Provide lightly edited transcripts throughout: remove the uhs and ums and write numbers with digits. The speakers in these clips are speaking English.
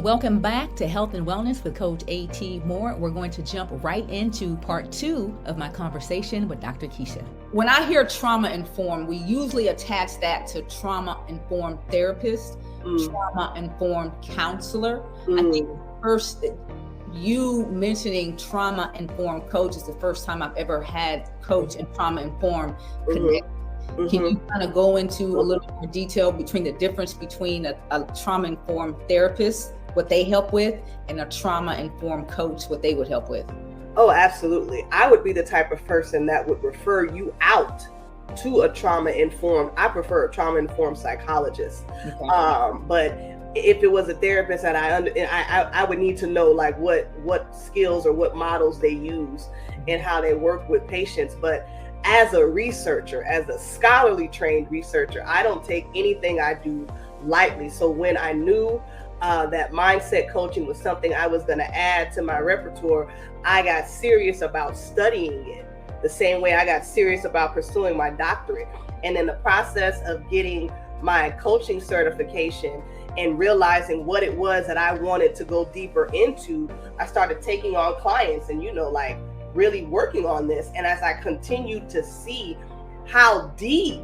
Welcome back to Health and Wellness with Coach A.T. Moore. We're going to jump right into part 2 of my conversation with Dr. Keisha. When I hear trauma-informed, we usually attach that to trauma-informed therapist, trauma-informed counselor. I think first, you mentioning trauma-informed coach is the first time I've ever had coach and trauma-informed connect. Can you kind of go into a little more detail between the difference between a trauma-informed therapist, what they help with, and a trauma-informed coach, what they would help with? Oh, absolutely. I would be the type of person that would refer you out to a trauma-informed. I prefer a trauma-informed psychologist. Okay. But if it was a therapist that I would need to know like what skills or what models they use and how they work with patients. But as a researcher, as a scholarly trained researcher, I don't take anything I do lightly. So when I knew that mindset coaching was something I was going to add to my repertoire, I got serious about studying it the same way I got serious about pursuing my doctorate. And in the process of getting my coaching certification and realizing what it was that I wanted to go deeper into, I started taking on clients and, like really working on this. And as I continued to see how deep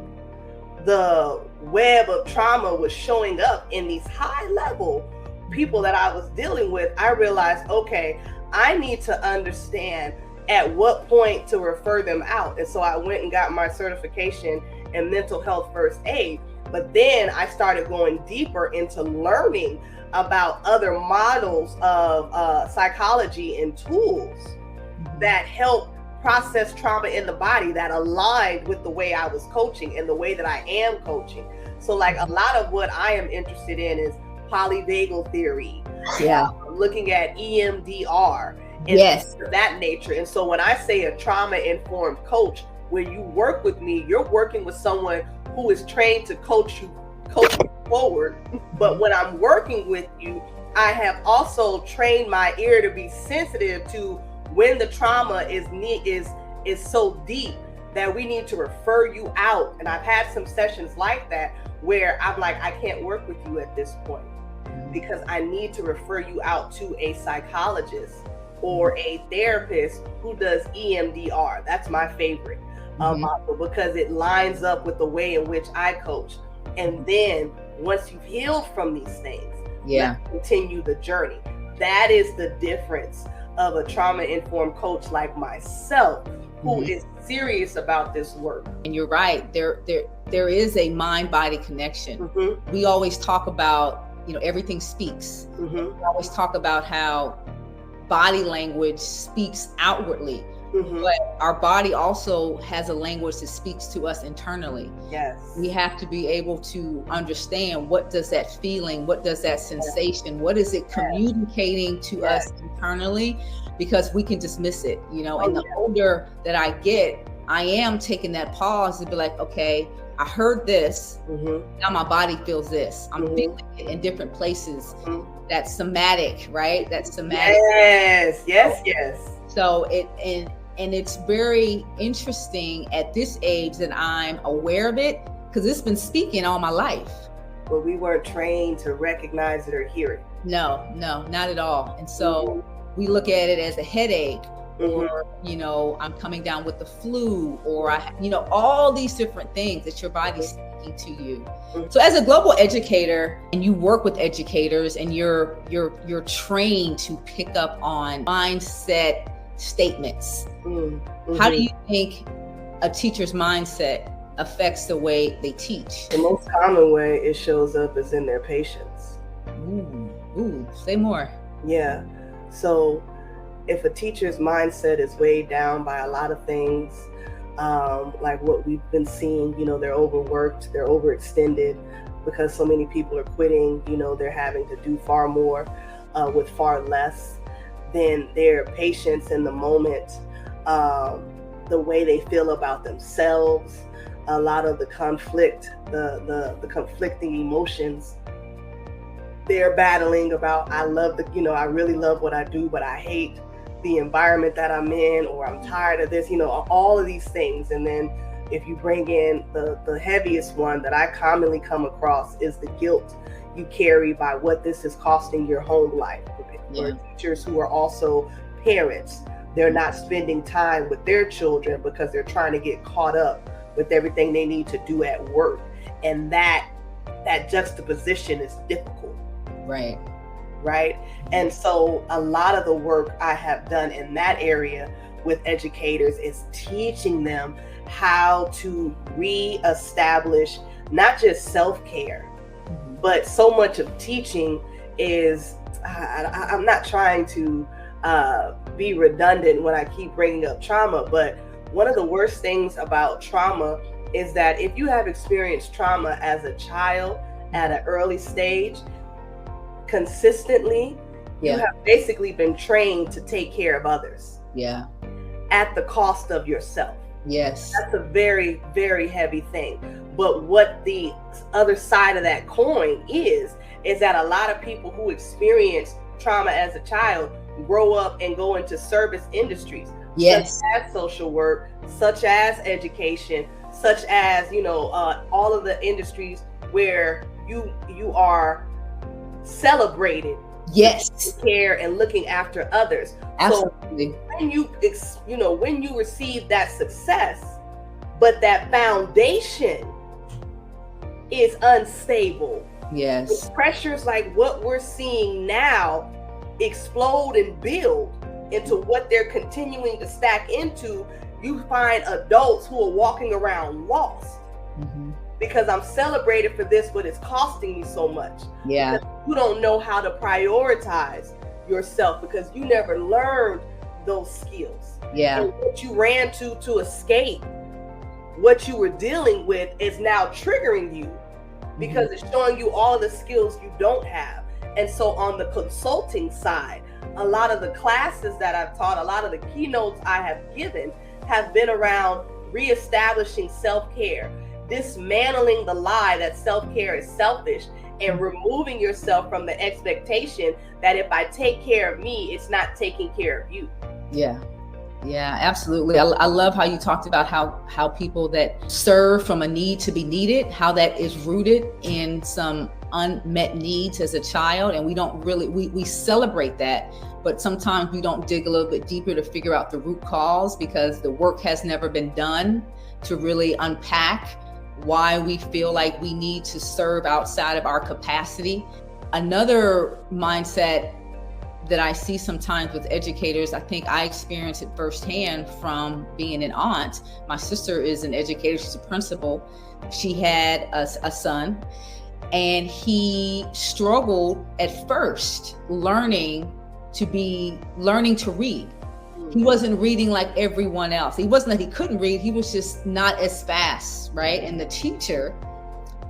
the web of trauma was showing up in these high level people that I was dealing with, I realized, okay, I need to understand at what point to refer them out. And so I went and got my certification in mental health first aid. But then I started going deeper into learning about other models of psychology and tools that help process trauma in the body that aligned with the way I was coaching and the way that I am coaching. So like a lot of what I am interested in is polyvagal theory, looking at EMDR and that nature. And so when I say a trauma-informed coach, when you work with me, you're working with someone who is trained to coach you forward. But when I'm working with you, I have also trained my ear to be sensitive to when the trauma is so deep that we need to refer you out. And I've had some sessions like that where I'm like, I can't work with you at this point because I need to refer you out to a psychologist or a therapist who does EMDR. That's my favorite model because it lines up with the way in which I coach. And then once you've healed from these things, continue the journey. That is the difference of a trauma-informed coach like myself who is serious about this work. And you're right, there is a mind-body connection. We always talk about, everything speaks. We always talk about how body language speaks outwardly, but our body also has a language that speaks to us internally. Yes. We have to be able to understand, what does that feeling, what does that sensation, what is it communicating to us internally, because we can dismiss it, and the older that I get, I am taking that pause to be like, okay, I heard this, now my body feels this. I'm feeling it in different places. That's somatic, right? That's somatic. Yes. So and it's very interesting at this age that I'm aware of it, because it's been speaking all my life. But we weren't trained to recognize it or hear it. No, not at all. And so we look at it as a headache, or, I'm coming down with the flu, or all these different things that your body's speaking to you. So as a global educator, and you work with educators, and you're trained to pick up on mindset statements. How do you think a teacher's mindset affects the way they teach? The most common way it shows up is in their patients. Say more. Yeah. So if a teacher's mindset is weighed down by a lot of things, like what we've been seeing, they're overworked, they're overextended because so many people are quitting, they're having to do far more with far less, then their patience in the moment, the way they feel about themselves, a lot of the conflict, the conflicting emotions they're battling about. I really love what I do, but I hate the environment that I'm in, or I'm tired of this, all of these things. And then if you bring in the heaviest one that I commonly come across is the guilt. you carry by what this is costing your home life. For teachers who are also parents, they're not spending time with their children because they're trying to get caught up with everything they need to do at work. And that juxtaposition is difficult. Right. And so a lot of the work I have done in that area with educators is teaching them how to reestablish not just self-care, but so much of teaching is, I'm not trying to be redundant when I keep bringing up trauma, but one of the worst things about trauma is that if you have experienced trauma as a child at an early stage, consistently, you have basically been trained to take care of others. At the cost of yourself. That's a very, very heavy thing. But what the other side of that coin is that a lot of people who experience trauma as a child grow up and go into service industries, such as social work, such as education, such as, all of the industries where you are celebrated, care and looking after others. Absolutely. So when you receive that success, but that foundation is unstable, with pressures like what we're seeing now explode and build into what they're continuing to stack into, you find adults who are walking around lost. Because I'm celebrated for this, but it's costing me so much. Because you don't know how to prioritize yourself because you never learned those skills. And what you ran to escape what you were dealing with is now triggering you because it's showing you all of the skills you don't have. And so on the consulting side, a lot of the classes that I've taught, a lot of the keynotes I have given have been around reestablishing self-care, dismantling the lie that self-care is selfish, and removing yourself from the expectation that if I take care of me, it's not taking care of you. Yeah, absolutely. I love how you talked about how people that serve from a need to be needed, how that is rooted in some unmet needs as a child. And we don't really, we celebrate that, but sometimes we don't dig a little bit deeper to figure out the root cause because the work has never been done to really unpack why we feel like we need to serve outside of our capacity. Another mindset that I see sometimes with educators, I think I experienced it firsthand from being an aunt. My sister is an educator, she's a principal. She had a son and he struggled at first learning to read. He wasn't reading like everyone else. It wasn't that he couldn't read, he was just not as fast, right? And the teacher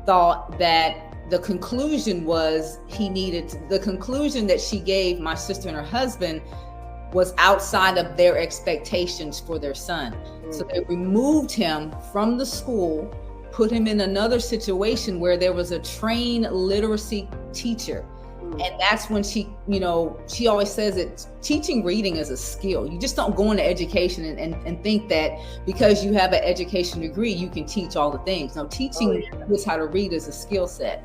thought that the conclusion that she gave my sister and her husband was outside of their expectations for their son. So they removed him from the school, put him in another situation where there was a trained literacy teacher. And that's when she always says that teaching reading is a skill. You just don't go into education and think that because you have an education degree, you can teach all the things. No, teaching is how to read is a skill set.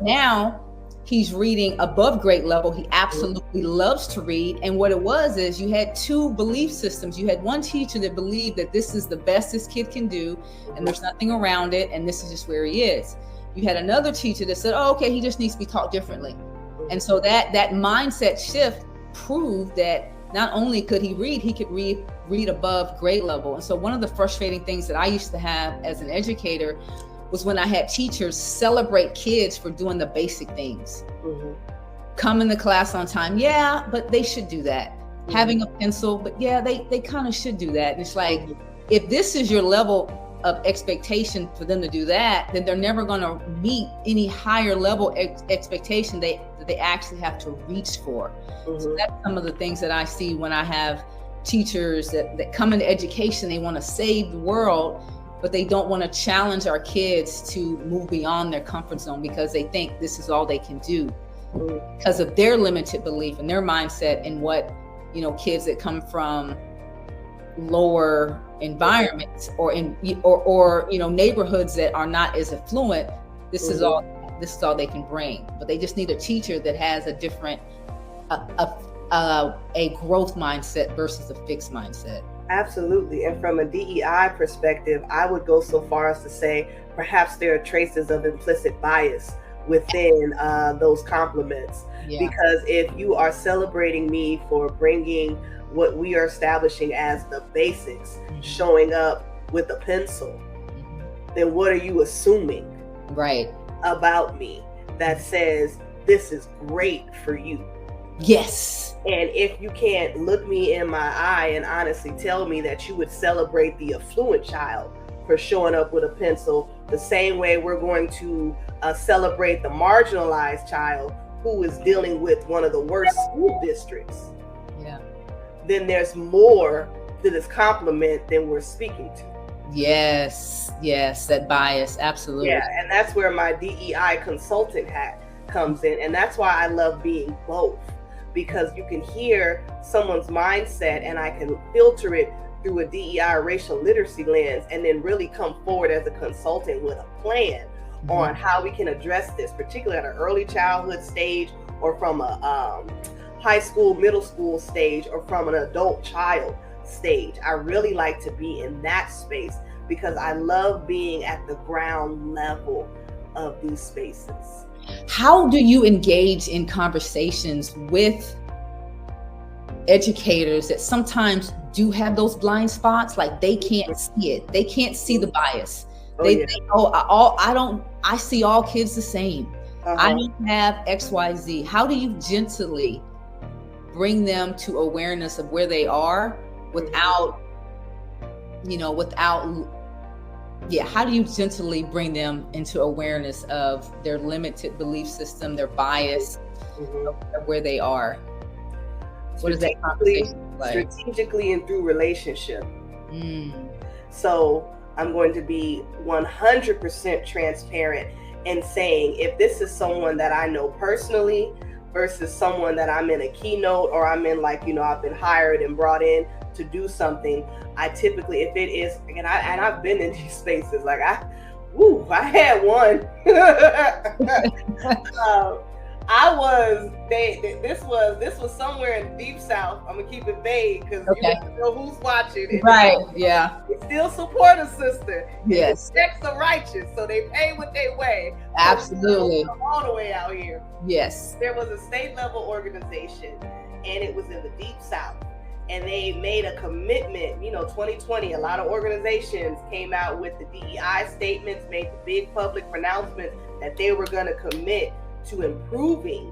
Now he's reading above grade level. He absolutely loves to read. And what it was is you had two belief systems. You had one teacher that believed that this is the best this kid can do and there's nothing around it. And this is just where he is. You had another teacher that said, oh, okay, he just needs to be taught differently. And so that mindset shift proved that not only could he could read above grade level. And so one of the frustrating things that I used to have as an educator was when I had teachers celebrate kids for doing the basic things. Come in the class on time. Yeah, but they should do that. Having a pencil, but yeah, they kind of should do that. And it's like, if this is your level of expectation for them to do that, then they're never going to meet any higher level expectation that they actually have to reach for. So that's some of the things that I see when I have teachers that come into education. They want to save the world, but they don't want to challenge our kids to move beyond their comfort zone because they think this is all they can do because of their limited belief and their mindset in what, kids that come from lower environments or neighborhoods that are not as affluent, this is all this is all they can bring. But they just need a teacher that has a different, a growth mindset versus a fixed mindset. Absolutely. And from a DEI perspective, I would go so far as to say perhaps there are traces of implicit bias within those compliments. Because if you are celebrating me for bringing what we are establishing as the basics, showing up with a pencil, then what are you assuming about me that says this is great for you? Yes. And if you can't look me in my eye and honestly tell me that you would celebrate the affluent child for showing up with a pencil, the same way we're going to celebrate the marginalized child who is dealing with one of the worst school districts, then there's more to this compliment than we're speaking to. Yes, that bias, absolutely. Yeah, and that's where my DEI consultant hat comes in. And that's why I love being both, because you can hear someone's mindset and I can filter it through a DEI racial literacy lens and then really come forward as a consultant with a plan on how we can address this, particularly at an early childhood stage or from a high school, middle school stage, or from an adult child stage. I really like to be in that space because I love being at the ground level of these spaces. How do you engage in conversations with educators that sometimes do have those blind spots? Like they can't see it. They can't see the bias. They think, I see all kids the same. I don't have XYZ. How do you gently bring them to awareness of where they are without, how do you gently bring them into awareness of their limited belief system, their bias, of where they are? What is that conversation like? Strategically and through relationship. So I'm going to be 100% transparent in saying if this is someone that I know personally versus someone that I'm in a keynote or I'm in I've been hired and brought in to do something, I typically, if it is, and I've been in these spaces, I had one. This was somewhere in Deep South. I'm gonna keep it vague because you don't know who's watching. It's still support a sister. Yes. Checks are righteous, so they pay what they weigh. Absolutely. All the way out here. Yes. There was a state level organization, and it was in the Deep South. And they made a commitment, 2020, a lot of organizations came out with the DEI statements, made the big public pronouncements that they were going to commit to improving,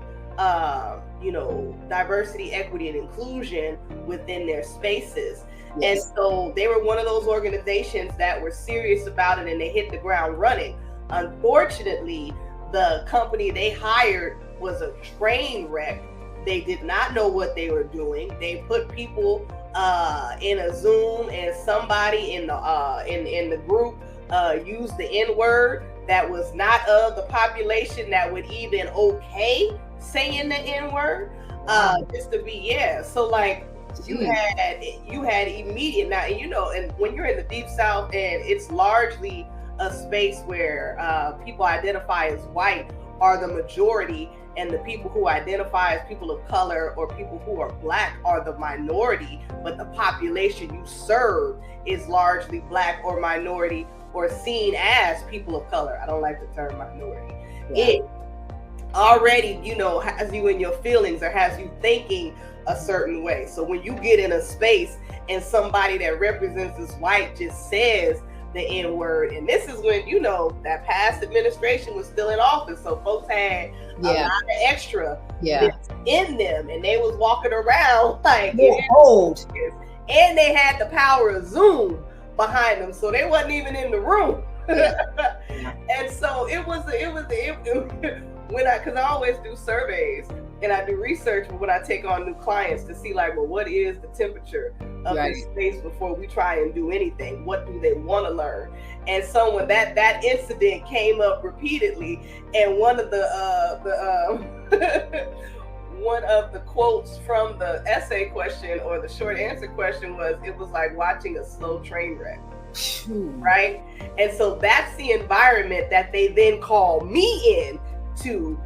diversity, equity, and inclusion within their spaces. Yes. And so they were one of those organizations that were serious about it and they hit the ground running. Unfortunately, the company they hired was a train wreck. They did not know what they were doing. They put people in a Zoom, and somebody in the group used the N-word that was not of the population that would even okay saying the N-word. Just to be So you had immediate and when you're in the Deep South and it's largely a space where people identify as white are the majority, and the people who identify as people of color or people who are Black are the minority, but the population you serve is largely Black or minority or seen as people of color. I don't like the term minority. Yeah. It already, has you in your feelings or has you thinking a certain way. So when you get in a space and somebody that represents as white just says the N-word, and this is when that past administration was still in office, so folks had a lot of extra in them, and they was walking around old, and they had the power of Zoom behind them, so they wasn't even in the room. And so it was because I always do surveys and I do research when I take on new clients to see what is the temperature of this space before we try and do anything. What do they want to learn? And so when that incident came up repeatedly, and one of the one of the quotes from the essay question or the short answer question was, it was like watching a slow train wreck. Right? And so that's the environment that they then call me in to,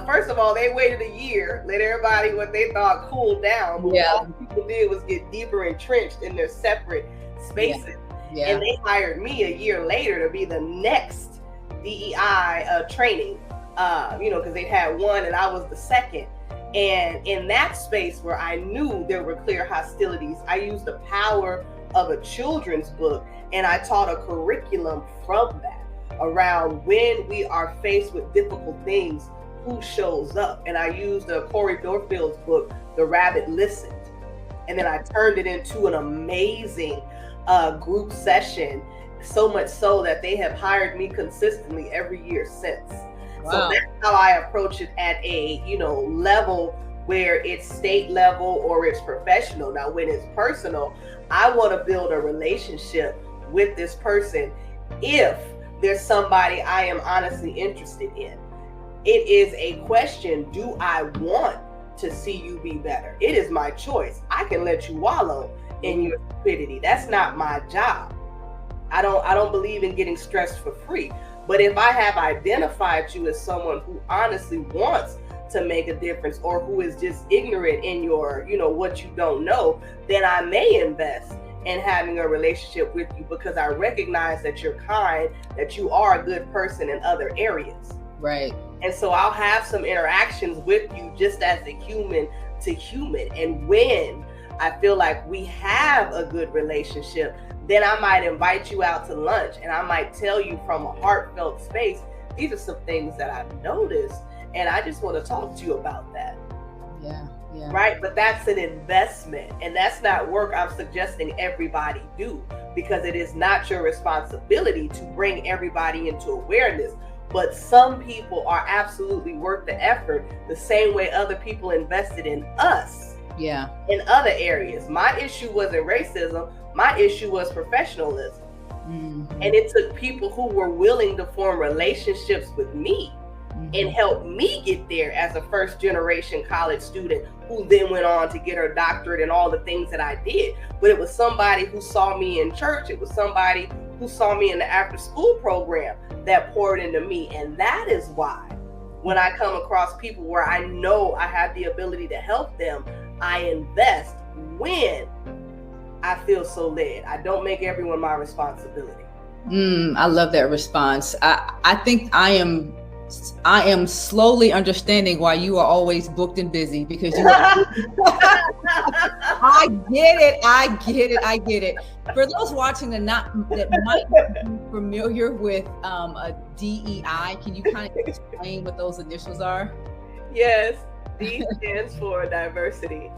first of all, they waited a year, let everybody what they thought cool down. But what all people did was get deeper entrenched in their separate spaces. And they hired me a year later to be the next DEI training, because they had one and I was the second. And in that space where I knew there were clear hostilities, I used the power of a children's book and I taught a curriculum from that around when we are faced with difficult things, who shows up. And I used Corey Dorfield's book, The Rabbit Listened. And then I turned it into an amazing group session, so much so that they have hired me consistently every year since. Wow. So that's how I approach it at a, level where it's state level or it's professional. Now, when it's personal, I want to build a relationship with this person if there's somebody I am honestly interested in. It is a question, do I want to see you be better? It is my choice. I can let you wallow in your stupidity. That's not my job. I don't believe in getting stressed for free. But if I have identified you as someone who honestly wants to make a difference, or who is just ignorant in your, what you don't know, then I may invest in having a relationship with you because I recognize that you're kind, that you are a good person in other areas. Right. And so I'll have some interactions with you just as a human to human. And when I feel like we have a good relationship, then I might invite you out to lunch and I might tell you from a heartfelt space, these are some things that I've noticed and I just want to talk to you about that. Yeah. Right? But that's an investment, and that's not work I'm suggesting everybody do, because it is not your responsibility to bring everybody into awareness. But some people are absolutely worth the effort, the same way other people invested in us. Yeah. In other areas. My issue wasn't racism. My issue was professionalism. Mm-hmm. And it took people who were willing to form relationships with me and help me get there as a first generation college student who then went on to get her doctorate and all the things that I did. But it was somebody who saw me in church. It was somebody who saw me in the after school program that poured into me. And that is why when I come across people where I know I have the ability to help them, I invest when I feel so led. I don't make everyone my responsibility. I love that response. I think I am slowly understanding why you are always booked and busy, because you are I get it. For those watching that might not be familiar with a DEI, can you kind of explain what those initials are? Yes. D stands for diversity,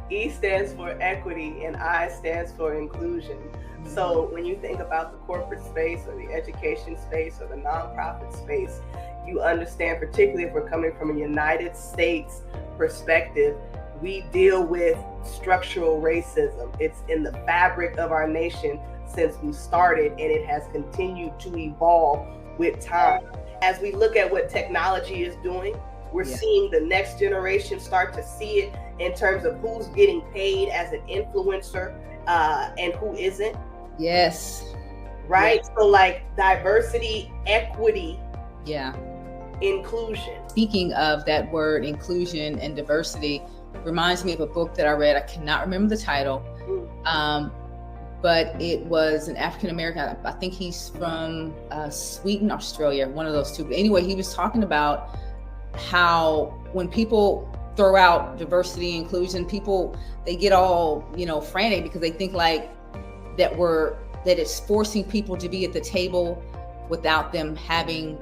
E stands for equity, and I stands for inclusion. So when you think about the corporate space or the education space or the nonprofit space, you understand, particularly if we're coming from a United States perspective, we deal with structural racism. It's in the fabric of our nation since we started, and it has continued to evolve with time. As we look at what technology is doing, we're seeing the next generation start to see it in terms of who's getting paid as an influencer and who isn't. Yes. Right? So like diversity, equity, inclusion. Speaking of that word inclusion and diversity, reminds me of a book that I read. I cannot remember the title, but it was an African-American. I think he's from Sweden, Australia, one of those two. But anyway, he was talking about how when people throw out diversity and inclusion, people, they get all, frantic because they think like that it's forcing people to be at the table without them having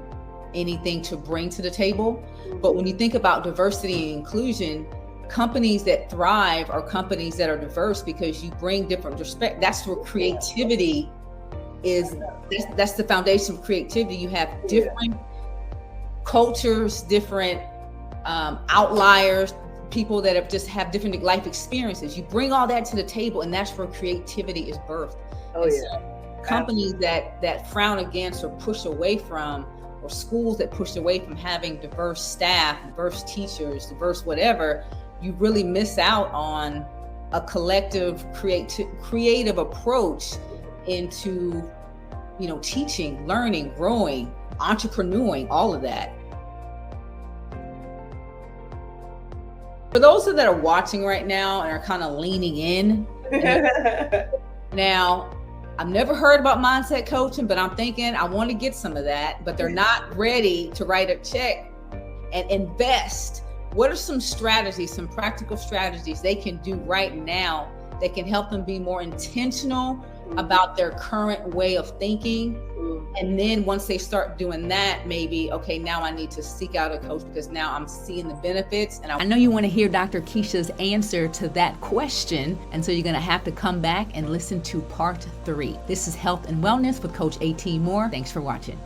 anything to bring to the table. But when you think about diversity and inclusion, companies that thrive are companies that are diverse because you bring different perspectives. That's where creativity is. That's the foundation of creativity. You have different cultures, different outliers, people that have different life experiences. You bring all that to the table, and that's where creativity is birthed. Companies that frown against or push away from, or schools that push away from having diverse staff, diverse teachers, diverse whatever, you really miss out on a collective creative approach into, teaching, learning, growing, entrepreneuring, all of that. For those that are watching right now and are kind of leaning in, now, I've never heard about mindset coaching, but I'm thinking I want to get some of that, but they're not ready to write a check and invest. What are some strategies, some practical strategies they can do right now that can help them be more intentional about their current way of thinking? And then once they start doing that, maybe, okay, now I need to seek out a coach because now I'm seeing the benefits. And I know you want to hear Dr. Keisha's answer to that question. And so you're going to have to come back and listen to part 3. This is Health and Wellness with Coach A.T. Moore. Thanks for watching.